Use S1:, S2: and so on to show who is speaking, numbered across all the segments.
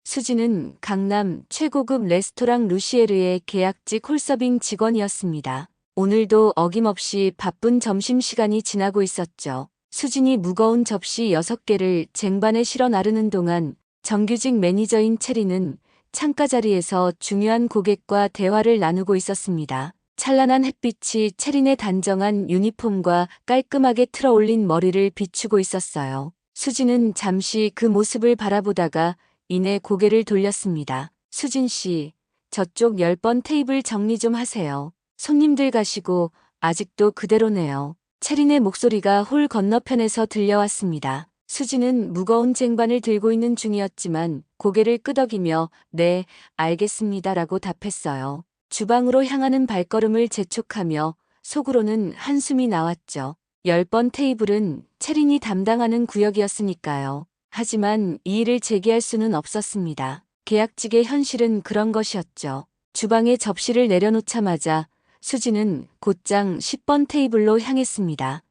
S1: 수지는 강남 최고급 레스토랑 루시에르의 계약직 홀서빙 직원이었습니다. 오늘도 어김없이 바쁜 점심시간이 지나고 있었죠. 수진이 무거운 접시 6개를 쟁반에 실어 나르는 동안 정규직 매니저인 체리는 창가 자리에서 중요한 고객과 대화를 나누고 있었습니다. 찬란한 햇빛이 체린의 단정한 유니폼과 깔끔하게 틀어올린 머리를 비추고 있었어요. 수진은 잠시 그 모습을 바라보다가 이내 고개를 돌렸습니다. 수진 씨, 저쪽 10번 테이블 정리 좀 하세요. 손님들 가시고 아직도 그대로네요. 체린의 목소리가 홀 건너편에서 들려왔습니다. 수진은 무거운 쟁반을 들고 있는 중이었지만 고개를 끄덕이며 네, 알겠습니다라고 답했어요. 주방으로 향하는 발걸음을 재촉하며 속으로는 한숨이 나왔죠. 10번 테이블은 체린이 담당하는 구역이었으니까요. 하지만 이 일을 제기할 수는 없었습니다. 계약직의 현실은 그런 것이었죠. 주방에 접시를 내려놓자마자 수지는 곧장 10번 테이블로 향했습니다.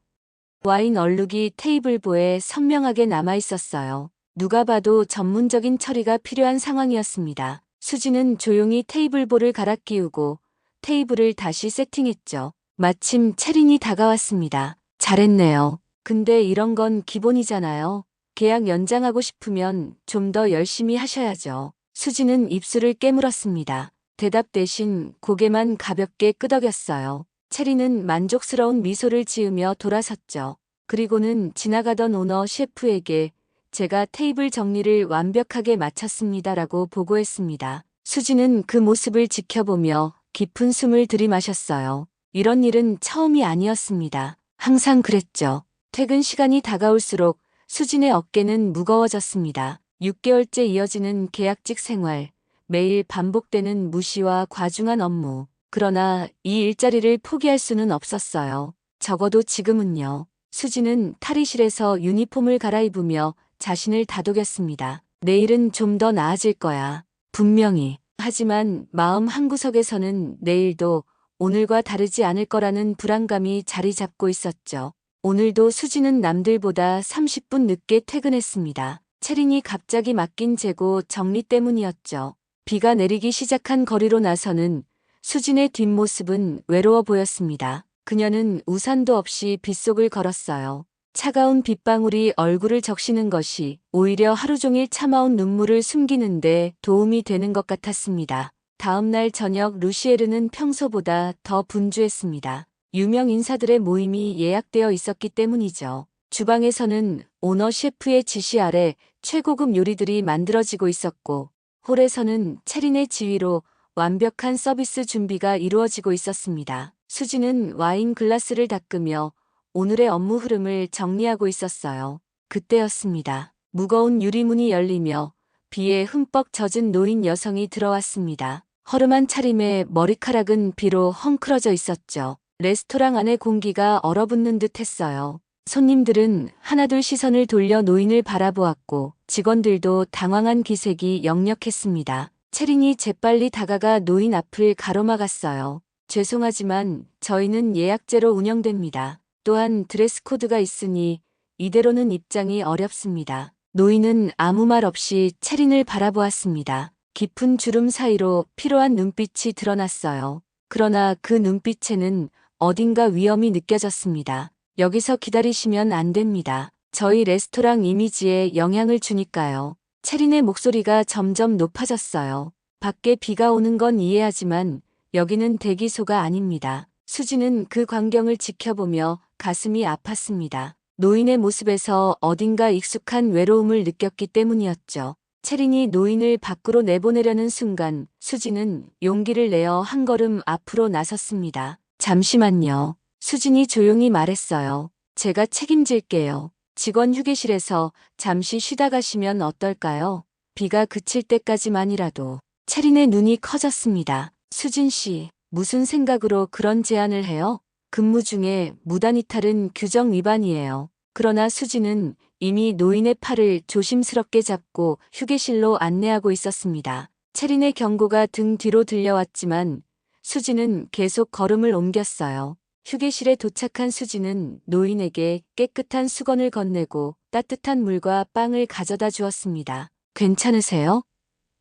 S1: 와인 얼룩이 테이블보에 선명하게 남아 있었어요. 누가 봐도 전문적인 처리가 필요한 상황이었습니다. 수지는 조용히 테이블보를 갈아 끼우고 테이블을 다시 세팅했죠. 마침 체린이 다가왔습니다. 잘했네요. 근데 이런 건 기본이잖아요. 계약 연장하고 싶으면 좀 더 열심히 하셔야죠. 수지는 입술을 깨물었습니다. 대답 대신 고개만 가볍게 끄덕였어요. 체리는 만족스러운 미소를 지으며 돌아섰죠. 그리고는 지나가던 오너 셰프에게 제가 테이블 정리를 완벽하게 마쳤습니다라고 보고했습니다. 수지는 그 모습을 지켜보며 깊은 숨을 들이마셨어요. 이런 일은 처음이 아니었습니다. 항상 그랬죠. 퇴근 시간이 다가올수록 수진의 어깨는 무거워졌습니다. 6개월째 이어지는 계약직 생활, 매일 반복되는 무시와 과중한 업무. 그러나 이 일자리를 포기할 수는 없었어요. 적어도 지금은요. 수진은 탈의실에서 유니폼을 갈아입으며 자신을 다독였습니다. 내일은 좀 더 나아질 거야. 분명히. 하지만 마음 한구석에서는 내일도 오늘과 다르지 않을 거라는 불안감이 자리 잡고 있었죠. 오늘도 수지는 남들보다 30분 늦게 퇴근했습니다. 체린이 갑자기 맡긴 재고 정리 때문이었죠. 비가 내리기 시작한 거리로 나서는 수진의 뒷모습은 외로워 보였습니다. 그녀는 우산도 없이 빗속을 걸었어요. 차가운 빗방울이 얼굴을 적시는 것이 오히려 하루 종일 참아온 눈물을 숨기는데 도움이 되는 것 같았습니다. 다음 날 저녁 루시에르는 평소보다 더 분주했습니다. 유명 인사들의 모임이 예약되어 있었기 때문이죠. 주방에서는 오너 셰프의 지시 아래 최고급 요리들이 만들어지고 있었고 홀에서는 체린의 지휘로 완벽한 서비스 준비가 이루어지고 있었습니다. 수지는 와인 글라스를 닦으며 오늘의 업무 흐름을 정리하고 있었어요. 그때였습니다. 무거운 유리문이 열리며 비에 흠뻑 젖은 노인 여성이 들어왔습니다. 허름한 차림에 머리카락은 비로 헝클어져 있었죠. 레스토랑 안의 공기가 얼어붙는 듯 했어요. 손님들은 하나둘 시선을 돌려 노인을 바라보았고 직원들도 당황한 기색이 역력했습니다. 체린이 재빨리 다가가 노인 앞을 가로막았어요. 죄송하지만 저희는 예약제로 운영됩니다. 또한 드레스 코드가 있으니 이대로는 입장이 어렵습니다. 노인은 아무 말 없이 체린을 바라보았습니다. 깊은 주름 사이로 피로한 눈빛이 드러났어요. 그러나 그 눈빛에는 어딘가 위험이 느껴졌습니다. 여기서 기다리시면 안 됩니다. 저희 레스토랑 이미지에 영향을 주니까요. 체린의 목소리가 점점 높아졌어요. 밖에 비가 오는 건 이해하지만 여기는 대기소가 아닙니다. 수지는 그 광경을 지켜보며 가슴이 아팠습니다. 노인의 모습에서 어딘가 익숙한 외로움을 느꼈기 때문이었죠. 체린이 노인을 밖으로 내보내려는 순간 수지는 용기를 내어 한 걸음 앞으로 나섰습니다. 잠시만요. 수진이 조용히 말했어요. 제가 책임질게요. 직원 휴게실에서 잠시 쉬다 가시면 어떨까요? 비가 그칠 때까지만이라도. 체린의 눈이 커졌습니다. 수진 씨, 무슨 생각으로 그런 제안을 해요? 근무 중에 무단 이탈은 규정 위반이에요. 그러나 수진은 이미 노인의 팔을 조심스럽게 잡고 휴게실로 안내하고 있었습니다. 체린의 경고가 등 뒤로 들려왔지만 수진은 계속 걸음을 옮겼어요. 휴게실에 도착한 수지는 노인에게 깨끗한 수건을 건네고 따뜻한 물과 빵을 가져다 주었습니다. 괜찮으세요?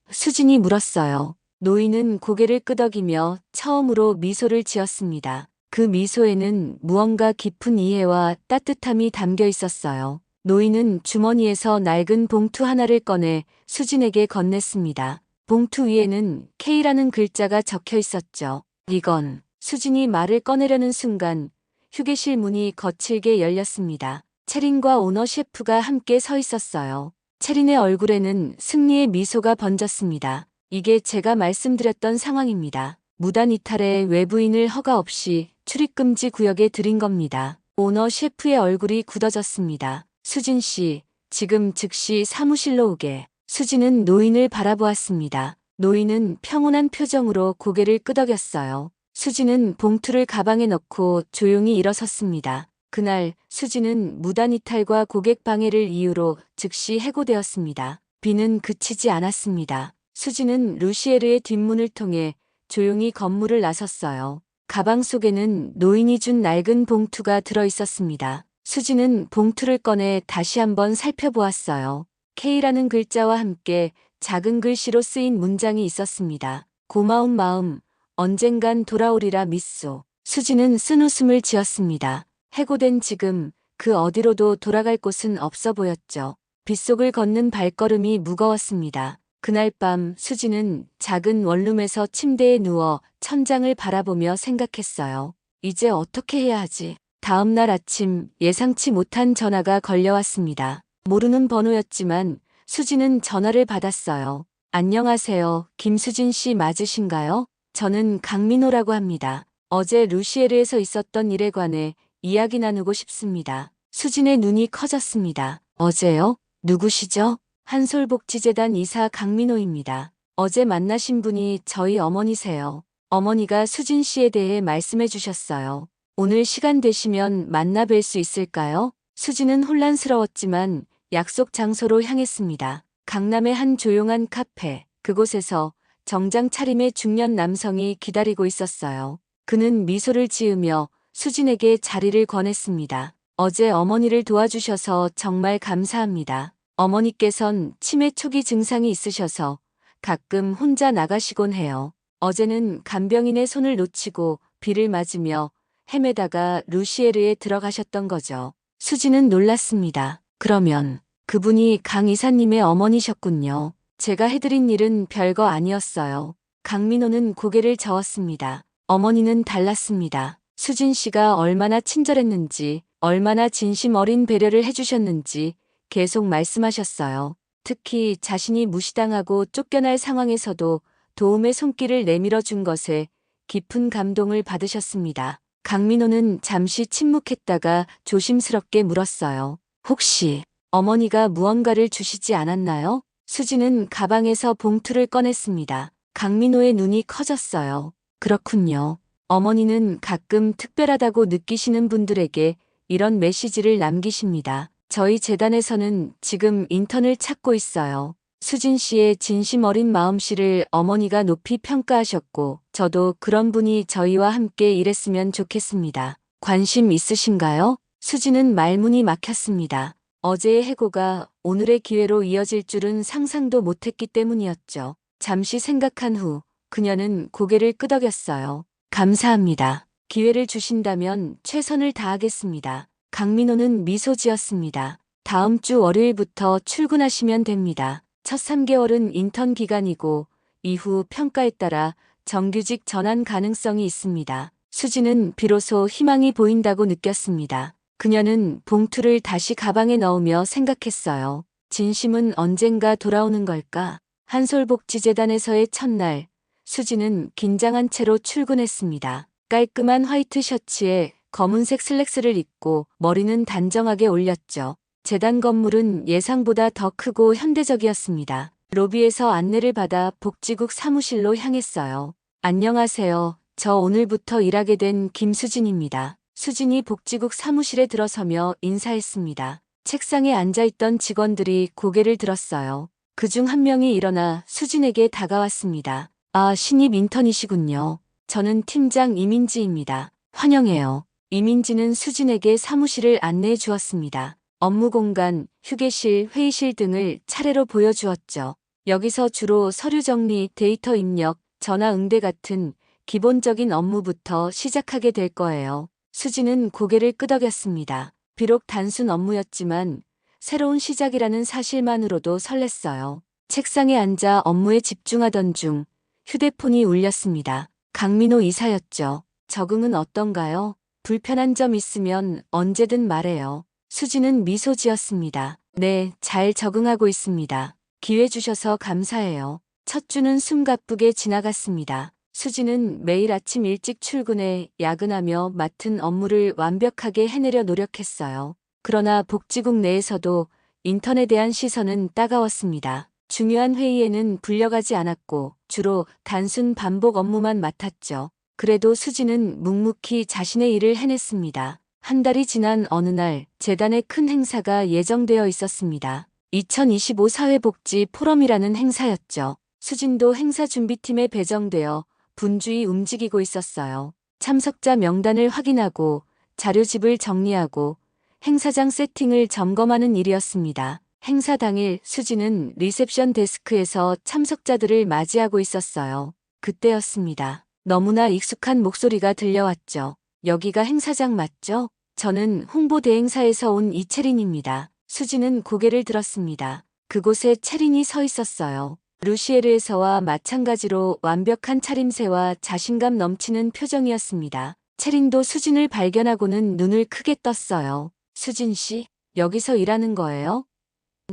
S1: 수진이 물었어요. 노인은 고개를 끄덕이며 처음으로 미소를 지었습니다. 그 미소에는 무언가 깊은 이해와 따뜻함이 담겨 있었어요. 노인은 주머니에서 낡은 봉투 하나를 꺼내 수진에게 건넸습니다. 봉투 위에는 K라는 글자가 적혀 있었죠. 이건 수진이 말을 꺼내려는 순간 휴게실 문이 거칠게 열렸습니다. 채린과 오너 셰프가 함께 서 있었어요. 채린의 얼굴에는 승리의 미소가 번졌습니다. 이게 제가 말씀드렸던 상황입니다. 무단 이탈에 외부인을 허가 없이 출입금지 구역에 들인 겁니다. 오너 셰프의 얼굴이 굳어졌습니다. 수진 씨, 지금 즉시 사무실로 오게. 수진은 노인을 바라보았습니다. 노인은 평온한 표정으로 고개를 끄덕였어요. 수진은 봉투를 가방에 넣고 조용히 일어섰습니다. 그날 수진은 무단 이탈과 고객 방해를 이유로 즉시 해고되었습니다. 비는 그치지 않았습니다. 수진은 루시에르의 뒷문을 통해 조용히 건물을 나섰어요. 가방 속에는 노인이 준 낡은 봉투가 들어 있었습니다. 수진은 봉투를 꺼내 다시 한번 살펴보았어요. K라는 글자와 함께 작은 글씨로 쓰인 문장이 있었습니다. 고마운 마음, 언젠간 돌아오리라 미소. 수진은 쓴웃음을 지었습니다. 해고된 지금 그 어디로도 돌아갈 곳은 없어 보였죠. 빗속을 걷는 발걸음이 무거웠습니다. 그날 밤 수진은 작은 원룸에서 침대에 누워 천장을 바라보며 생각했어요. 이제 어떻게 해야 하지? 다음 날 아침 예상치 못한 전화가 걸려왔습니다. 모르는 번호였지만 수진은 전화를 받았어요. 안녕하세요. 김수진 씨 맞으신가요? 저는 강민호라고 합니다. 어제 루시에르에서 있었던 일에 관해 이야기 나누고 싶습니다. 수진의 눈이 커졌습니다. 어제요? 누구시죠? 한솔복지재단 이사 강민호입니다. 어제 만나신 분이 저희 어머니세요. 어머니가 수진 씨에 대해 말씀해 주셨어요. 오늘 시간 되시면 만나 뵐 수 있을까요? 수진은 혼란스러웠지만 약속 장소로 향했습니다. 강남의 한 조용한 카페, 그곳에서 정장 차림의 중년 남성이 기다리고 있었어요. 그는 미소를 지으며 수진에게 자리를 권했습니다. 어제 어머니를 도와주셔서 정말 감사합니다. 어머니께선 치매 초기 증상이 있으셔서 가끔 혼자 나가시곤 해요. 어제는 간병인의 손을 놓치고 비를 맞으며 헤매다가 루시에르에 들어가셨던 거죠. 수진은 놀랐습니다. 그러면 그분이 강 이사님의 어머니셨군요. 제가 해드린 일은 별거 아니었어요. 강민호는 고개를 저었습니다. 어머니는 달랐습니다. 수진 씨가 얼마나 친절했는지, 얼마나 진심 어린 배려를 해주셨는지 계속 말씀하셨어요. 특히 자신이 무시당하고 쫓겨날 상황에서도 도움의 손길을 내밀어 준 것에 깊은 감동을 받으셨습니다. 강민호는 잠시 침묵했다가 조심스럽게 물었어요. 혹시 어머니가 무언가를 주시지 않았나요? 수진은 가방에서 봉투를 꺼냈습니다. 강민호의 눈이 커졌어요. 그렇군요. 어머니는 가끔 특별하다고 느끼시는 분들에게 이런 메시지를 남기십니다. 저희 재단에서는 지금 인턴을 찾고 있어요. 수진 씨의 진심 어린 마음씨를 어머니가 높이 평가하셨고 저도 그런 분이 저희와 함께 일했으면 좋겠습니다. 관심 있으신가요? 수진은 말문이 막혔습니다. 어제의 해고가 오늘의 기회로 이어질 줄은 상상도 못했기 때문이었죠. 잠시 생각한 후 그녀는 고개를 끄덕였어요. 감사합니다. 기회를 주신다면 최선을 다하겠습니다. 강민호는 미소 지었습니다. 다음 주 월요일부터 출근하시면 됩니다. 첫 3개월은 인턴 기간이고 이후 평가에 따라 정규직 전환 가능성이 있습니다. 수진은 비로소 희망이 보인다고 느꼈습니다. 그녀는 봉투를 다시 가방에 넣으며 생각했어요. 진심은 언젠가 돌아오는 걸까? 한솔복지재단에서의 첫날, 수진은 긴장한 채로 출근했습니다. 깔끔한 화이트 셔츠에 검은색 슬랙스를 입고 머리는 단정하게 올렸죠. 재단 건물은 예상보다 더 크고 현대적이었습니다. 로비에서 안내를 받아 복지국 사무실로 향했어요. 안녕하세요. 저 오늘부터 일하게 된 김수진입니다. 수진이 복지국 사무실에 들어서며 인사했습니다. 책상에 앉아있던 직원들이 고개를 들었어요. 그중 한 명이 일어나 수진에게 다가왔습니다. 아, 신입 인턴이시군요. 저는 팀장 이민지입니다. 환영해요. 이민지는 수진에게 사무실을 안내해 주었습니다. 업무 공간, 휴게실, 회의실 등을 차례로 보여주었죠. 여기서 주로 서류 정리, 데이터 입력, 전화 응대 같은 기본적인 업무부터 시작하게 될 거예요. 수지는 고개를 끄덕였습니다. 비록 단순 업무였지만 새로운 시작이라는 사실만으로도 설렜어요. 책상에 앉아 업무에 집중하던 중 휴대폰이 울렸습니다. 강민호 이사였죠. 적응은 어떤가요? 불편한 점 있으면 언제든 말해요. 수지는 미소 지었습니다. 네, 잘 적응하고 있습니다. 기회 주셔서 감사해요. 첫 주는 숨가쁘게 지나갔습니다. 수지는 매일 아침 일찍 출근해 야근하며 맡은 업무를 완벽하게 해내려 노력했어요. 그러나 복지국 내에서도 인턴에 대한 시선은 따가웠습니다. 중요한 회의에는 불려가지 않았고 주로 단순 반복 업무만 맡았죠. 그래도 수지는 묵묵히 자신의 일을 해냈습니다. 한 달이 지난 어느 날 재단의 큰 행사가 예정되어 있었습니다. 2025 사회복지 포럼이라는 행사였죠. 수진도 행사 준비팀에 배정되어 분주히 움직이고 있었어요. 참석자 명단을 확인하고 자료집을 정리하고 행사장 세팅을 점검하는 일이었습니다. 행사 당일 수지는 리셉션 데스크에서 참석자들을 맞이하고 있었어요. 그때였습니다. 너무나 익숙한 목소리가 들려왔죠. 여기가 행사장 맞죠? 저는 홍보대행사에서 온 이채린입니다. 수지는 고개를 들었습니다. 그곳에 채린이 서 있었어요. 루시에르에서와 마찬가지로 완벽한 차림새와 자신감 넘치는 표정이었습니다. 채린도 수진을 발견하고는 눈을 크게 떴어요. 수진 씨, 여기서 일하는 거예요?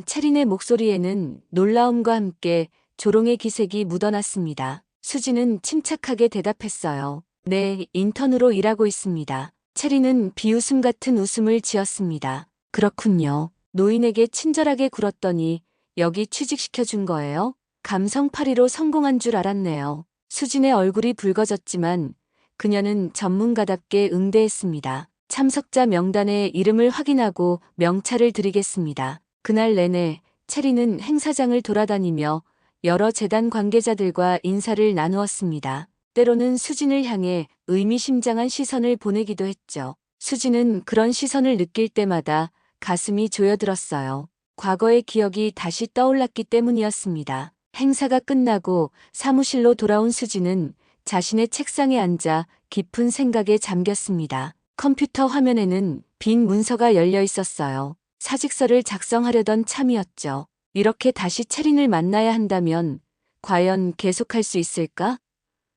S1: 채린의 목소리에는 놀라움과 함께 조롱의 기색이 묻어났습니다. 수진은 침착하게 대답했어요. 네, 인턴으로 일하고 있습니다. 채린은 비웃음 같은 웃음을 지었습니다. 그렇군요. 노인에게 친절하게 굴었더니 여기 취직시켜준 거예요? 감성팔이로 성공한 줄 알았네요. 수진의 얼굴이 붉어졌지만 그녀는 전문가답게 응대했습니다. 참석자 명단에 이름을 확인하고 명찰을 드리겠습니다. 그날 내내 채린은 행사장을 돌아다니며 여러 재단 관계자들과 인사를 나누었습니다. 때로는 수진을 향해 의미심장한 시선을 보내기도 했죠. 수진은 그런 시선을 느낄 때마다 가슴이 조여들었어요. 과거의 기억이 다시 떠올랐기 때문이었습니다. 행사가 끝나고 사무실로 돌아온 수진은 자신의 책상에 앉아 깊은 생각에 잠겼습니다. 컴퓨터 화면에는 빈 문서가 열려 있었어요. 사직서를 작성하려던 참이었죠. 이렇게 다시 채린을 만나야 한다면 과연 계속할 수 있을까?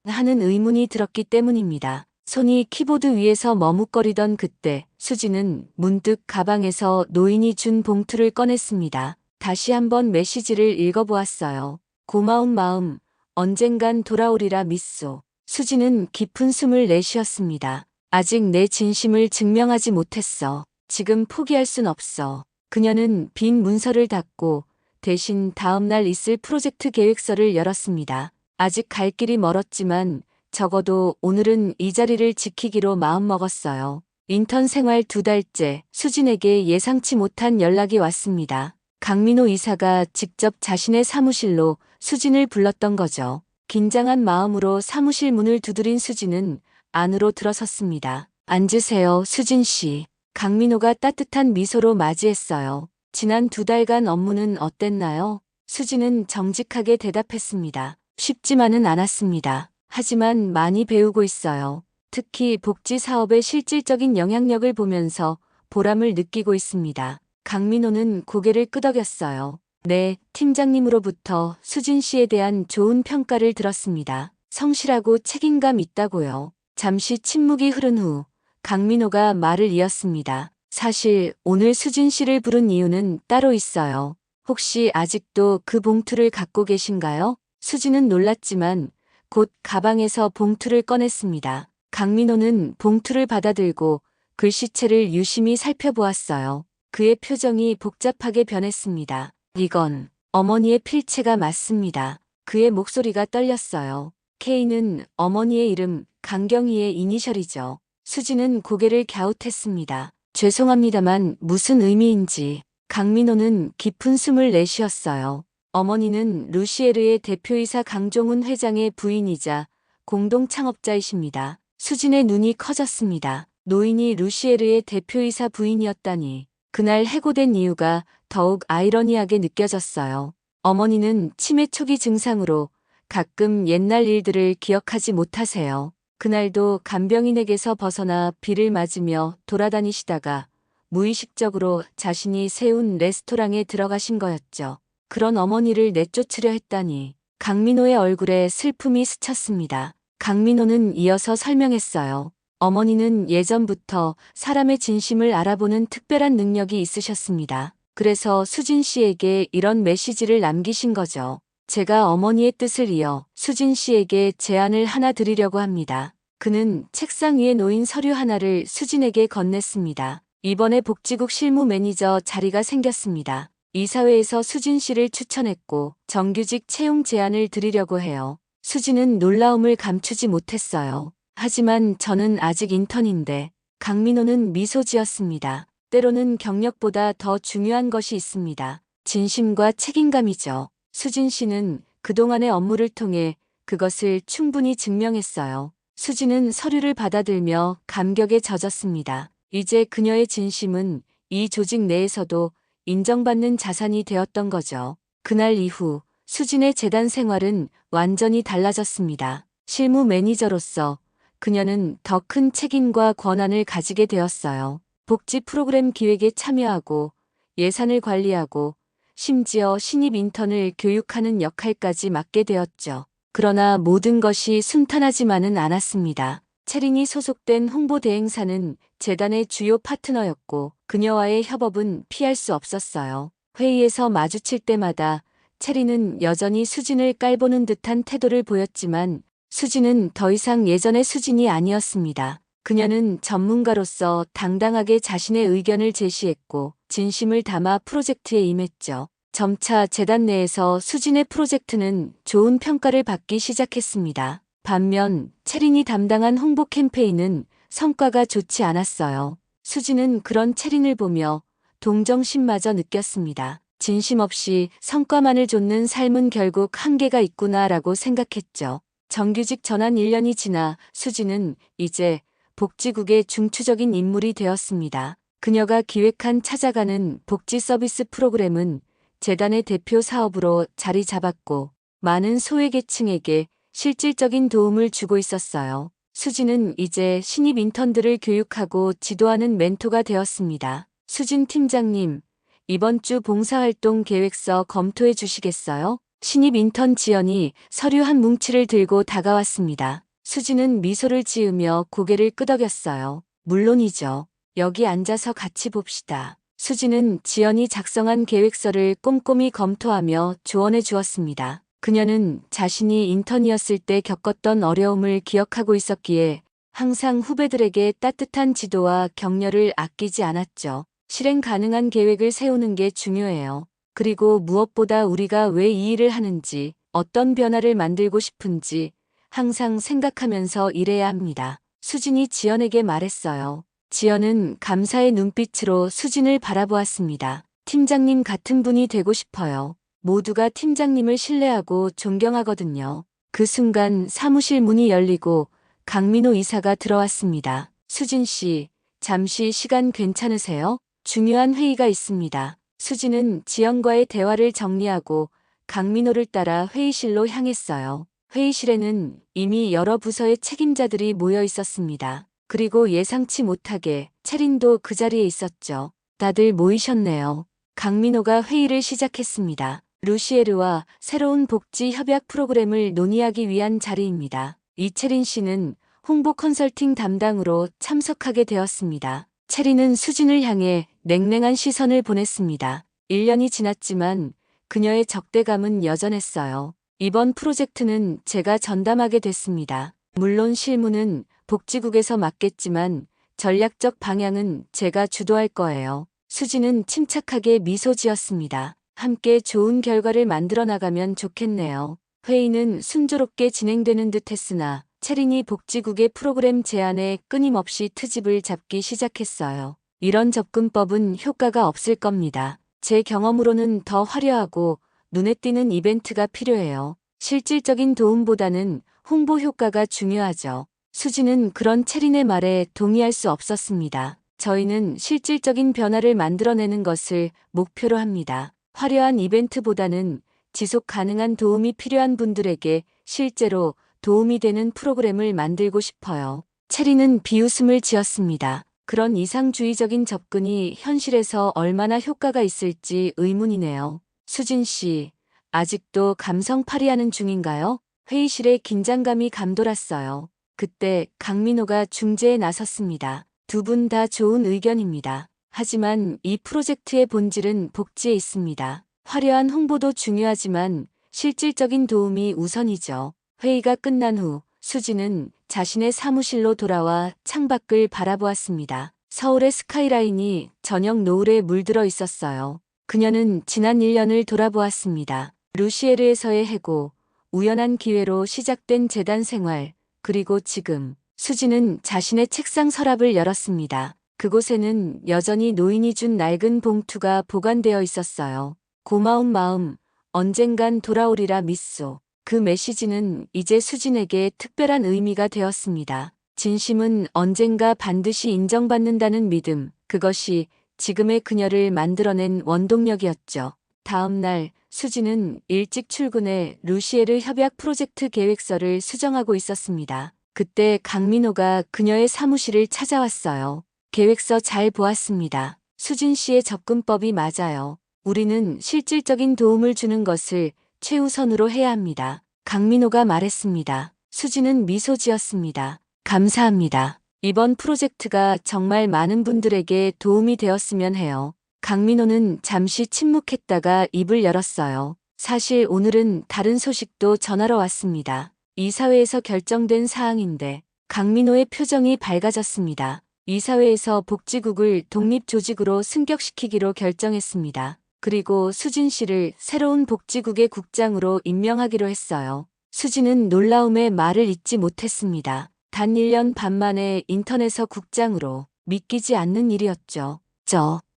S1: 하는 의문이 들었기 때문입니다. 손이 키보드 위에서 머뭇거리던 그때 수지는 문득 가방에서 노인이 준 봉투를 꺼냈습니다. 다시 한번 메시지를 읽어보았어요. 고마운 마음, 언젠간 돌아오리라 믿소. 수지는 깊은 숨을 내쉬었습니다. 아직 내 진심을 증명하지 못했어. 지금 포기할 순 없어. 그녀는 빈 문서를 닫고 대신 다음날 있을 프로젝트 계획서를 열었습니다. 아직 갈 길이 멀었지만 적어도 오늘은 이 자리를 지키기로 마음먹었어요. 인턴 생활 2달째 수진에게 예상치 못한 연락이 왔습니다. 강민호 이사가 직접 자신의 사무실로 수진을 불렀던 거죠. 긴장한 마음으로 사무실 문을 두드린 수진은 안으로 들어섰습니다. 앉으세요, 수진 씨. 강민호가 따뜻한 미소로 맞이했어요. 지난 2달간 업무는 어땠나요? 수진은 정직하게 대답했습니다. 쉽지만은 않았습니다. 하지만 많이 배우고 있어요. 특히 복지 사업의 실질적인 영향력을 보면서 보람을 느끼고 있습니다. 강민호는 고개를 끄덕였어요. 네, 팀장님으로부터 수진 씨에 대한 좋은 평가를 들었습니다. 성실하고 책임감 있다고요. 잠시 침묵이 흐른 후 강민호가 말을 이었습니다. 사실 오늘 수진 씨를 부른 이유는 따로 있어요. 혹시 아직도 그 봉투를 갖고 계신가요? 수진은 놀랐지만 곧 가방에서 봉투를 꺼냈습니다. 강민호는 봉투를 받아들고 글씨체를 유심히 살펴보았어요. 그의 표정이 복잡하게 변했습니다. 이건 어머니의 필체가 맞습니다. 그의 목소리가 떨렸어요. K는 어머니의 이름, 강경희의 이니셜이죠. 수지는 고개를 갸웃했습니다. 죄송합니다만 무슨 의미인지. 강민호는 깊은 숨을 내쉬었어요. 어머니는 루시에르의 대표이사 강종훈 회장의 부인이자 공동 창업자이십니다. 수진의 눈이 커졌습니다. 노인이 루시에르의 대표이사 부인이었다니. 그날 해고된 이유가 더욱 아이러니하게 느껴졌어요. 어머니는 치매 초기 증상으로 가끔 옛날 일들을 기억하지 못하세요. 그날도 간병인에게서 벗어나 비를 맞으며 돌아다니시다가 무의식적으로 자신이 세운 레스토랑에 들어가신 거였죠. 그런 어머니를 내쫓으려 했다니. 강민호의 얼굴에 슬픔이 스쳤습니다. 강민호는 이어서 설명했어요. 어머니는 예전부터 사람의 진심을 알아보는 특별한 능력이 있으셨습니다. 그래서 수진 씨에게 이런 메시지를 남기신 거죠. 제가 어머니의 뜻을 이어 수진 씨에게 제안을 하나 드리려고 합니다. 그는 책상 위에 놓인 서류 하나를 수진에게 건넸습니다. 이번에 복지국 실무 매니저 자리가 생겼습니다. 이사회에서 수진 씨를 추천했고 정규직 채용 제안을 드리려고 해요. 수진은 놀라움을 감추지 못했어요. 하지만 저는 아직 인턴인데. 강민호는 미소 지었습니다. 때로는 경력보다 더 중요한 것이 있습니다. 진심과 책임감이죠. 수진 씨는 그동안의 업무를 통해 그것을 충분히 증명했어요. 수진은 서류를 받아들며 감격에 젖었습니다. 이제 그녀의 진심은 이 조직 내에서도 인정받는 자산이 되었던 거죠. 그날 이후 수진의 재단 생활은 완전히 달라졌습니다. 실무 매니저로서 그녀는 더 큰 책임과 권한을 가지게 되었어요. 복지 프로그램 기획에 참여하고 예산을 관리하고 심지어 신입 인턴을 교육하는 역할까지 맡게 되었죠. 그러나 모든 것이 순탄하지만은 않았습니다. 채린이 소속된 홍보대행사는 재단의 주요 파트너였고 그녀와의 협업은 피할 수 없었어요. 회의에서 마주칠 때마다 채린은 여전히 수진을 깔보는 듯한 태도를 보였지만 수진은 더 이상 예전의 수진이 아니었습니다. 그녀는 전문가로서 당당하게 자신의 의견을 제시했고 진심을 담아 프로젝트에 임했죠. 점차 재단 내에서 수진의 프로젝트는 좋은 평가를 받기 시작했습니다. 반면 채린이 담당한 홍보 캠페인은 성과가 좋지 않았어요. 수진은 그런 채린을 보며 동정심마저 느꼈습니다. 진심 없이 성과만을 좇는 삶은 결국 한계가 있구나라고 생각했죠. 정규직 전환 1년이 지나 수진은 이제 복지국의 중추적인 인물이 되었습니다. 그녀가 기획한 찾아가는 복지 서비스 프로그램은 재단의 대표 사업으로 자리 잡았고 많은 소외계층에게 실질적인 도움을 주고 있었어요. 수진은 이제 신입 인턴들을 교육하고 지도하는 멘토가 되었습니다. 수진 팀장님, 이번 주 봉사활동 계획서 검토해 주시겠어요? 신입 인턴 지연이 서류 한 뭉치를 들고 다가왔습니다. 수진은 미소를 지으며 고개를 끄덕였어요. 물론이죠. 여기 앉아서 같이 봅시다. 수진은 지연이 작성한 계획서를 꼼꼼히 검토하며 조언해 주었습니다. 그녀는 자신이 인턴이었을 때 겪었던 어려움을 기억하고 있었기에 항상 후배들에게 따뜻한 지도와 격려를 아끼지 않았죠. 실행 가능한 계획을 세우는 게 중요해요. 그리고 무엇보다 우리가 왜 이 일을 하는지, 어떤 변화를 만들고 싶은지 항상 생각하면서 일해야 합니다. 수진이 지연에게 말했어요. 지연은 감사의 눈빛으로 수진을 바라보았습니다. 팀장님 같은 분이 되고 싶어요. 모두가 팀장님을 신뢰하고 존경하거든요. 그 순간 사무실 문이 열리고 강민호 이사가 들어왔습니다. 수진 씨, 잠시 시간 괜찮으세요? 중요한 회의가 있습니다. 수진은 지연과의 대화를 정리하고 강민호를 따라 회의실로 향했어요. 회의실에는 이미 여러 부서의 책임자들이 모여 있었습니다. 그리고 예상치 못하게 채린도 그 자리에 있었죠. 다들 모이셨네요. 강민호가 회의를 시작했습니다. 루시에르와 새로운 복지 협약 프로그램을 논의하기 위한 자리입니다. 이채린 씨는 홍보 컨설팅 담당으로 참석하게 되었습니다. 채린은 수진을 향해 냉랭한 시선을 보냈습니다. 1년이 지났지만 그녀의 적대감은 여전했어요. 이번 프로젝트는 제가 전담하게 됐습니다. 물론 실무는 복지국에서 맡겠지만 전략적 방향은 제가 주도할 거예요. 수진은 침착하게 미소 지었습니다. 함께 좋은 결과를 만들어 나가면 좋겠네요. 회의는 순조롭게 진행되는 듯 했으나 채린이 복지국의 프로그램 제안에 끊임없이 트집을 잡기 시작했어요. 이런 접근법은 효과가 없을 겁니다. 제 경험으로는 더 화려하고 눈에 띄는 이벤트가 필요해요. 실질적인 도움보다는 홍보 효과가 중요하죠. 수진은 그런 채린의 말에 동의할 수 없었습니다. 저희는 실질적인 변화를 만들어내는 것을 목표로 합니다. 화려한 이벤트보다는 지속 가능한 도움이 필요한 분들에게 실제로 도움이 되는 프로그램을 만들고 싶어요. 체리는 비웃음을 지었습니다. 그런 이상주의적인 접근이 현실에서 얼마나 효과가 있을지 의문이네요. 수진 씨, 아직도 감성팔이하는 중인가요? 회의실에 긴장감이 감돌았어요. 그때 강민호가 중재에 나섰습니다. 두 분 다 좋은 의견입니다. 하지만 이 프로젝트의 본질은 복지에 있습니다. 화려한 홍보도 중요하지만 실질적인 도움이 우선이죠. 회의가 끝난 후 수지는 자신의 사무실로 돌아와 창밖을 바라보았습니다. 서울의 스카이라인이 저녁 노을에 물들어 있었어요. 그녀는 지난 1년을 돌아보았습니다. 루시에르에서의 해고, 우연한 기회로 시작된 재단 생활, 그리고 지금 수지는 자신의 책상 서랍을 열었습니다. 그곳에는 여전히 노인이 준 낡은 봉투가 보관되어 있었어요. 고마운 마음, 언젠간 돌아오리라 미소. 그 메시지는 이제 수진에게 특별한 의미가 되었습니다. 진심은 언젠가 반드시 인정받는다는 믿음, 그것이 지금의 그녀를 만들어낸 원동력이었죠. 다음 날 수진은 일찍 출근해 루시에르 협약 프로젝트 계획서를 수정하고 있었습니다. 그때 강민호가 그녀의 사무실을 찾아왔어요. 계획서 잘 보았습니다. 수진 씨의 접근법이 맞아요. 우리는 실질적인 도움을 주는 것을 최우선으로 해야 합니다. 강민호가 말했습니다. 수지는 미소 지었습니다. 감사합니다. 이번 프로젝트가 정말 많은 분들에게 도움이 되었으면 해요. 강민호는 잠시 침묵했다가 입을 열었어요. 사실 오늘은 다른 소식도 전하러 왔습니다. 이사회에서 결정된 사항인데 강민호의 표정이 밝아졌습니다. 이사회에서 복지국을 독립조직으로 승격시키기로 결정했습니다. 그리고 수진 씨를 새로운 복지국의 국장으로 임명하기로 했어요. 수진은 놀라움에 말을 잇지 못했습니다. 단 1년 반 만에 인턴에서 국장으로 믿기지 않는 일이었죠.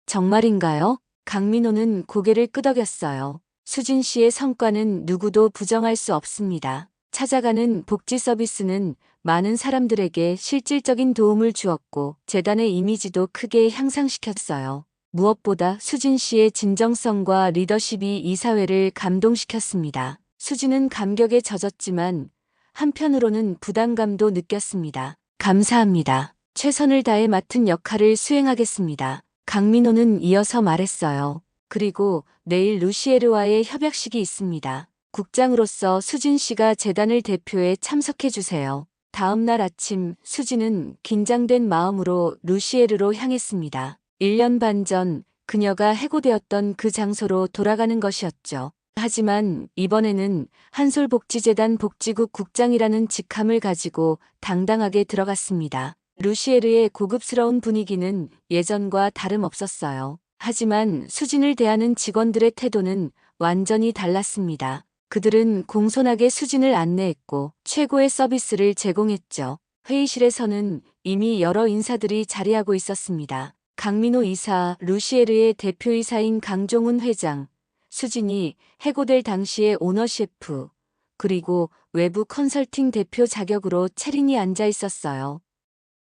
S1: 정말인가요? 강민호는 고개를 끄덕였어요. 수진 씨의 성과는 누구도 부정할 수 없습니다. 찾아가는 복지 서비스는 많은 사람들에게 실질적인 도움을 주었고 재단의 이미지도 크게 향상시켰어요. 무엇보다 수진 씨의 진정성과 리더십이 이사회를 감동시켰습니다. 수진은 감격에 젖었지만 한편으로는 부담감도 느꼈습니다. 감사합니다. 최선을 다해 맡은 역할을 수행하겠습니다. 강민호는 이어서 말했어요. 그리고 내일 루시에르와의 협약식이 있습니다. 국장으로서 수진 씨가 재단을 대표해 참석해 주세요. 다음 날 아침 수진은 긴장된 마음으로 루시에르로 향했습니다. 1년 반 전 그녀가 해고되었던 그 장소로 돌아가는 것이었죠. 하지만 이번에는 한솔복지재단 복지국 국장이라는 직함을 가지고 당당하게 들어갔습니다. 루시에르의 고급스러운 분위기는 예전과 다름없었어요. 하지만 수진을 대하는 직원들의 태도는 완전히 달랐습니다. 그들은 공손하게 수진을 안내했고 최고의 서비스를 제공했죠. 회의실에서는 이미 여러 인사들이 자리하고 있었습니다. 강민호 이사, 루시에르의 대표이사인 강종훈 회장, 수진이 해고될 당시의 오너 셰프, 그리고 외부 컨설팅 대표 자격으로 체린이 앉아 있었어요.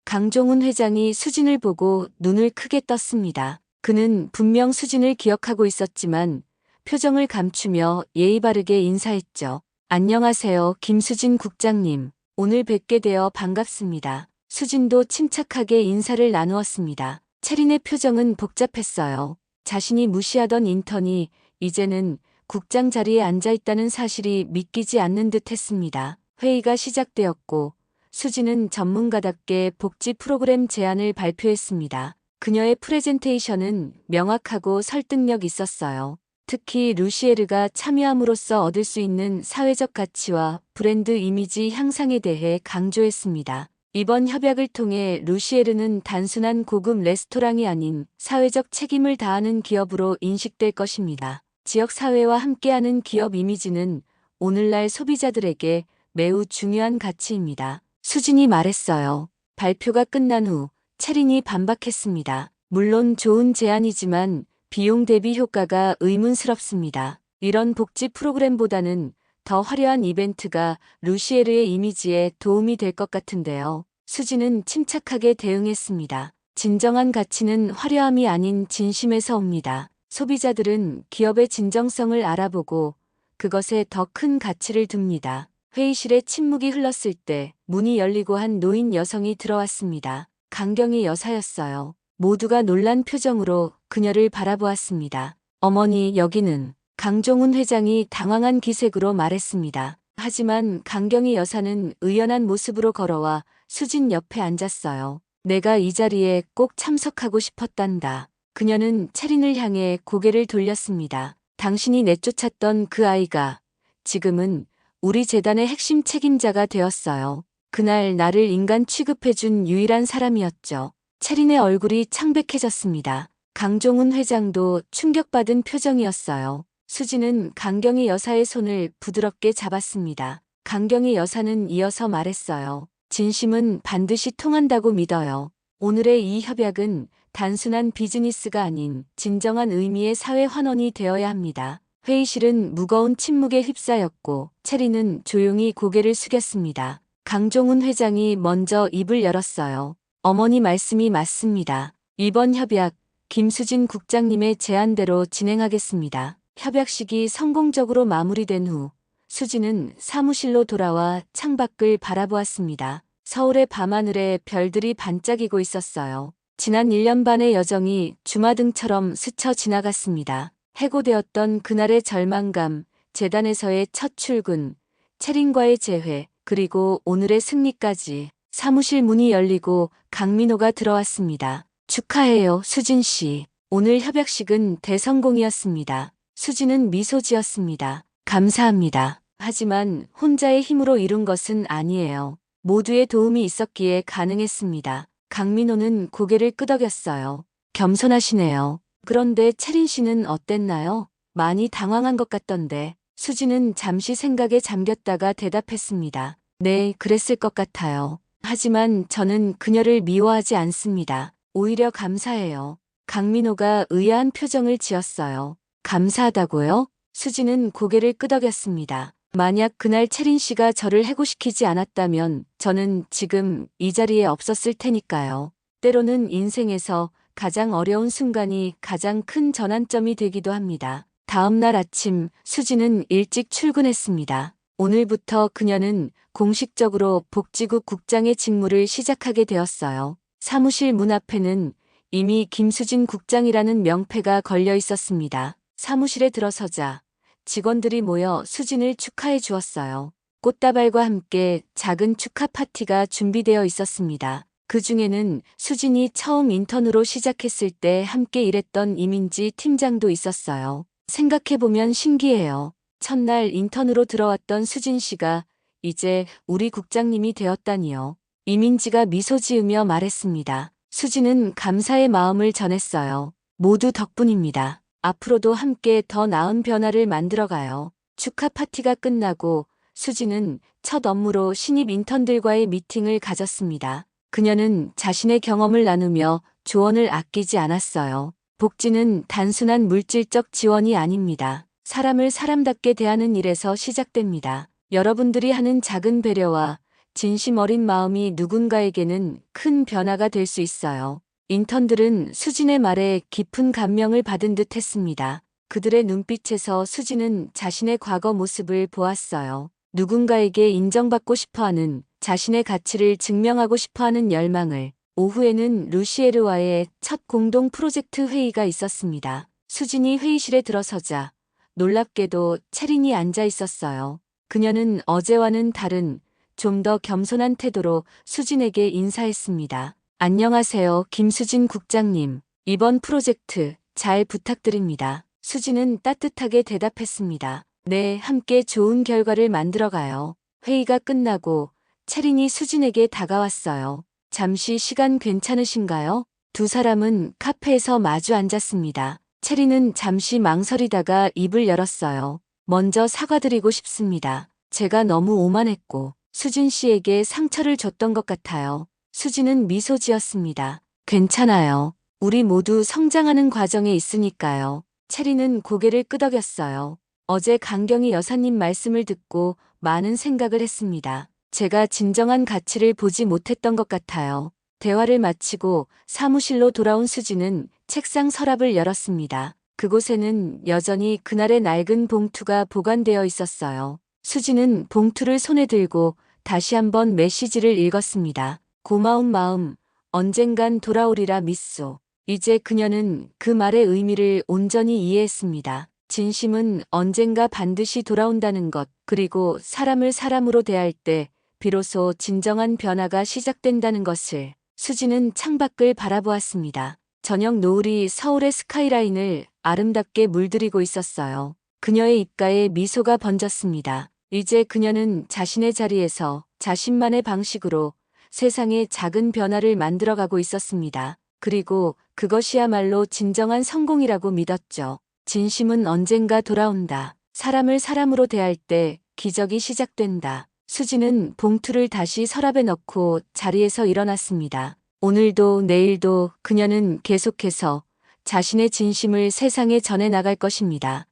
S1: 강종훈 회장이 수진을 보고 눈을 크게 떴습니다. 그는 분명 수진을 기억하고 있었지만 표정을 감추며 예의 바르게 인사했죠. 안녕하세요, 김수진 국장님. 오늘 뵙게 되어 반갑습니다. 수진도 침착하게 인사를 나누었습니다. 체린의 표정은 복잡했어요. 자신이 무시하던 인턴이 이제는 국장 자리에 앉아 있다는 사실이 믿기지 않는 듯 했습니다. 회의가 시작되었고 수진은 전문가답게 복지 프로그램 제안을 발표했습니다. 그녀의 프레젠테이션은 명확하고 설득력 있었어요. 특히 루시에르가 참여함으로써 얻을 수 있는 사회적 가치와 브랜드 이미지 향상에 대해 강조했습니다. 이번 협약을 통해 루시에르는 단순한 고급 레스토랑이 아닌 사회적 책임을 다하는 기업으로 인식될 것입니다. 지역 사회와 함께하는 기업 이미지는 오늘날 소비자들에게 매우 중요한 가치입니다. 수진이 말했어요. 발표가 끝난 후 체린이 반박했습니다. 물론 좋은 제안이지만 비용 대비 효과가 의문스럽습니다. 이런 복지 프로그램보다는 더 화려한 이벤트가 루시에르의 이미지에 도움이 될 것 같은데요. 수진은 침착하게 대응했습니다. 진정한 가치는 화려함이 아닌 진심에서 옵니다. 소비자들은 기업의 진정성을 알아보고 그것에 더 큰 가치를 둡니다. 회의실에 침묵이 흘렀을 때 문이 열리고 한 노인 여성이 들어왔습니다. 강경희 여사였어요. 모두가 놀란 표정으로 그녀를 바라보았습니다. 어머니, 여기는 강종훈 회장이 당황한 기색으로 말했습니다. 하지만 강경희 여사는 의연한 모습으로 걸어와 수진 옆에 앉았어요. 내가 이 자리에 꼭 참석하고 싶었단다. 그녀는 채린을 향해 고개를 돌렸습니다. 당신이 내쫓았던 그 아이가 지금은 우리 재단의 핵심 책임자가 되었어요. 그날 나를 인간 취급해준 유일한 사람이었죠. 채린의 얼굴이 창백해졌습니다. 강종훈 회장도 충격받은 표정이었어요. 수지는 강경희 여사의 손을 부드럽게 잡았습니다. 강경희 여사는 이어서 말했어요. 진심은 반드시 통한다고 믿어요. 오늘의 이 협약은 단순한 비즈니스가 아닌 진정한 의미의 사회 환원이 되어야 합니다. 회의실은 무거운 침묵에 휩싸였고 채린은 조용히 고개를 숙였습니다. 강종훈 회장이 먼저 입을 열었어요. 어머니 말씀이 맞습니다. 이번 협약 김수진 국장님의 제안대로 진행하겠습니다. 협약식이 성공적으로 마무리된 후 수지는 사무실로 돌아와 창밖을 바라보았습니다. 서울의 밤하늘에 별들이 반짝이고 있었어요. 지난 1년 반의 여정이 주마등처럼 스쳐 지나갔습니다. 해고되었던 그날의 절망감, 재단에서의 첫 출근, 채린과의 재회, 그리고 오늘의 승리까지. 사무실 문이 열리고 강민호가 들어왔습니다. 축하해요, 수진 씨. 오늘 협약식은 대성공이었습니다. 수지는 미소 지었습니다. 감사합니다. 하지만 혼자의 힘으로 이룬 것은 아니에요. 모두의 도움이 있었기에 가능했습니다. 강민호는 고개를 끄덕였어요. 겸손하시네요. 그런데 채린 씨는 어땠나요? 많이 당황한 것 같던데. 수지는 잠시 생각에 잠겼다가 대답했습니다. 네, 그랬을 것 같아요. 하지만 저는 그녀를 미워하지 않습니다. 오히려 감사해요. 강민호가 의아한 표정을 지었어요. 감사하다고요? 수지는 고개를 끄덕였습니다. 만약 그날 채린 씨가 저를 해고시키지 않았다면 저는 지금 이 자리에 없었을 테니까요. 때로는 인생에서 가장 어려운 순간이 가장 큰 전환점이 되기도 합니다. 다음 날 아침 수지는 일찍 출근했습니다. 오늘부터 그녀는 공식적으로 복지국 국장의 직무를 시작하게 되었어요. 사무실 문 앞에는 이미 김수진 국장이라는 명패가 걸려 있었습니다. 사무실에 들어서자 직원들이 모여 수진을 축하해 주었어요. 꽃다발과 함께 작은 축하 파티가 준비되어 있었습니다. 그 중에는 수진이 처음 인턴으로 시작했을 때 함께 일했던 이민지 팀장도 있었어요. 생각해보면 신기해요. 첫날 인턴으로 들어왔던 수진 씨가 이제 우리 국장님이 되었다니요. 이민지가 미소 지으며 말했습니다. 수진은 감사의 마음을 전했어요. 모두 덕분입니다. 앞으로도 함께 더 나은 변화를 만들어가요. 축하 파티가 끝나고 수진은 첫 업무로 신입 인턴들과의 미팅을 가졌습니다. 그녀는 자신의 경험을 나누며 조언을 아끼지 않았어요. 복지는 단순한 물질적 지원이 아닙니다. 사람을 사람답게 대하는 일에서 시작됩니다. 여러분들이 하는 작은 배려와 진심 어린 마음이 누군가에게는 큰 변화가 될 수 있어요. 인턴들은 수진의 말에 깊은 감명을 받은 듯 했습니다. 그들의 눈빛에서 수진은 자신의 과거 모습을 보았어요. 누군가에게 인정받고 싶어하는, 자신의 가치를 증명하고 싶어하는 열망을. 오후에는 루시에르와의 첫 공동 프로젝트 회의가 있었습니다. 수진이 회의실에 들어서자 놀랍게도 채린이 앉아 있었어요. 그녀는 어제와는 다른 좀 더 겸손한 태도로 수진에게 인사했습니다. 안녕하세요, 김수진 국장님. 이번 프로젝트 잘 부탁드립니다. 수진은 따뜻하게 대답했습니다. 네, 함께 좋은 결과를 만들어가요. 회의가 끝나고 채린이 수진에게 다가왔어요. 잠시 시간 괜찮으신가요? 두 사람은 카페에서 마주 앉았습니다. 채린은 잠시 망설이다가 입을 열었어요. 먼저 사과드리고 싶습니다. 제가 너무 오만했고 수진 씨에게 상처를 줬던 것 같아요. 수진은 미소 지었습니다. 괜찮아요. 우리 모두 성장하는 과정에 있으니까요. 채린은 고개를 끄덕였어요. 어제 강경희 여사님 말씀을 듣고 많은 생각을 했습니다. 제가 진정한 가치를 보지 못했던 것 같아요. 대화를 마치고 사무실로 돌아온 수진은 책상 서랍을 열었습니다. 그곳에는 여전히 그날의 낡은 봉투가 보관되어 있었어요. 수지는 봉투를 손에 들고 다시 한번 메시지를 읽었습니다. 고마운 마음, 언젠간 돌아오리라 미쏘. 이제 그녀는 그 말의 의미를 온전히 이해했습니다. 진심은 언젠가 반드시 돌아온다는 것, 그리고 사람을 사람으로 대할 때 비로소 진정한 변화가 시작된다는 것을. 수지는 창밖을 바라보았습니다. 저녁 노을이 서울의 스카이라인을 아름답게 물들이고 있었어요. 그녀의 입가에 미소가 번졌습니다. 이제 그녀는 자신의 자리에서 자신만의 방식으로 세상에 작은 변화를 만들어가고 있었습니다. 그리고 그것이야말로 진정한 성공이라고 믿었죠. 진심은 언젠가 돌아온다. 사람을 사람으로 대할 때 기적이 시작된다. 수지는 봉투를 다시 서랍에 넣고 자리에서 일어났습니다. 오늘도 내일도 그녀는 계속해서 자신의 진심을 세상에 전해 나갈 것입니다.